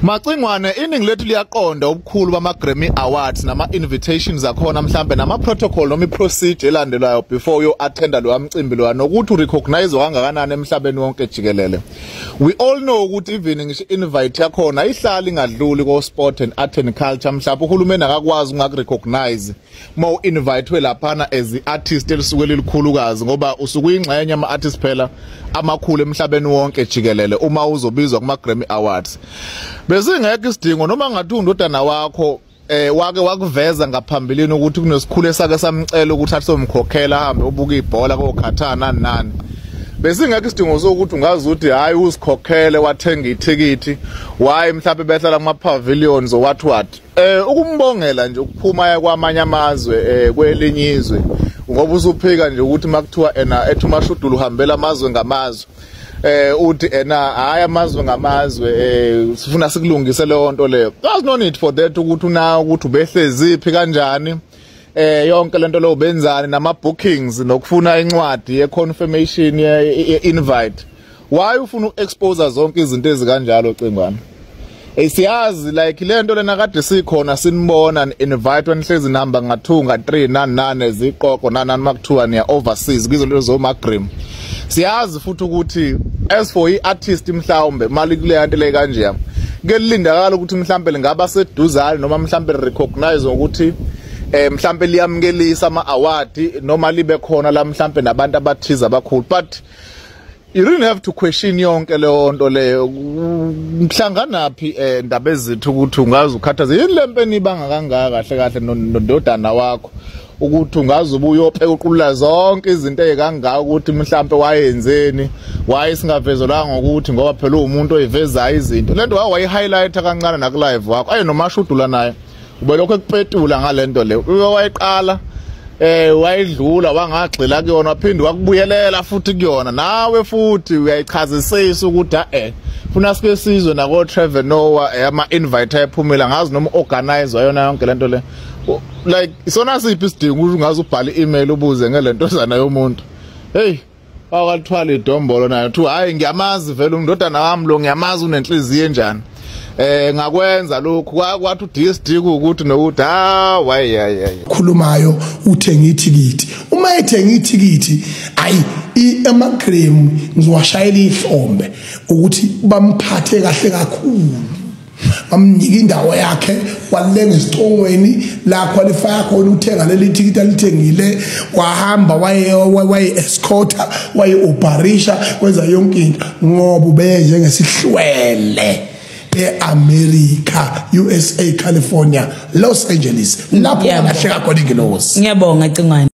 Macingwane iningi lethu liyaqonda ubukhulu bama-Grammy Awards nama-invitations akhona mhlambe nama-protocol noma i-procedure elandelwayo before you-attenda lo mcimbi lo nokuthi urecognize kangakanani emhlabeni wonke jikelele. We all know ukuthi even ngisho invite yakhona ihlala ingadluli ko-sport and art and culture mhlawumbe uhulumeni akakwazi ungakurecognize uma u-invitewe laphana as i-artist elisuke lilikhulukazi ngoba usuke ingxenye ama-artist phela amakhulu emhlabeni wonke jikelele uma uzobizwa kuma-Grammy Awards. Bezingekho isidingo noma ngathi undodana wakho wake wakuveza ngaphambilini ukuthi kunesikhulu esake samcela ukuthi athi somkhokhela ahambe ubuka ibhola kokhathana nani. Bezingekho isidingo sokuthi ungazi ukuthi hayi usikhokhele wathenga ithikithi waye mhlawumbe behlala kuma pavilions or what ukumbongela nje ukuphuma kwamanye amazwe kwelinye izwe ngoba usuphika nje ukuthi makuthiwa ethi umashudulu uhambela amazwe ngamazwe uthi hayi amazwe ngamazwe sifuna sikulungise leyo nto leyo. There's no need for that ukuthi ukuthi ubehleziphi kanjani yonke lento leyo benzani nama bookings nokufuna incwadi ye confirmation ye invite. Why ufuna uexpose zonke izinto ezikanjalo Cingwane? Siyazi like lento lena kade sikhona sinibona invite wanihlezi number nga2 nga3 nani eziqoqo nani makuthiwa niya overseas kwizinto zomagrim. Siyazi futhi ukuthi as for i-artist mhlawumbe mali kule yanto le kanje kelindakala ukuthi mhlawumbe lingaba seduzane noma mhlawumbe recognize ukuthi mhlawumbe liyamukelisa ama-award noma libe khona la mhlawumbe nabantu abathiza abakhulu, but you really have to question yonke leyo nto leyo. Mhlanganaphi ndaba ezithu ukuthi ungazi ukhathaze yini lempeni ibanga kangaka kahle nondodana wakho ukuthi ungazi ubuyopheka uqulula zonke izinto ezikangaka ukuthi mhlawumbe wayenzeni wayesingavezelanga ukuthi ngoba phela umuntu oyivezayo izinto lento wayi-highlighta kancane naku live wakho nomashudula naye ubelokho ekupetula ngalento leyo wayiqala wayidlula wangagxila kuyona waphinde wakubuyelela futhi kuyona nawe futhi uyayichazisisa ukuthi funa sike sizwe nako Trevor Noah ama-invite ayephumela ngazi noma organize yona yonke lento le like isona siphi isidingo ukuthi ungaze ubhale i-email ubuze ngelento zana yomuntu. Hey awalithwala idombolo nayo thu hayi ngiyamazi vele umndodana wami lo ngiyamazi unenhliziyo enjani ngakwenza lokhu kwathi uDSD ukuthi nokuthi khulumayo uthenga ithikithi uma ethenga ithikithi ama-Grammy ngiwashayela ihlombe ukuthi bamphathe kahle kakhulu bamnika indawo yakhe walenga esicongweni la qualify khona uthenga leli thikithi alithengile wahamba waye escorta waye operation kwenza yonke into ngoba ubeye ngesihlwele America, USA, California, Los Angeles lapho kahle kakhona ingilosi. Ngiyabonga Cingwane.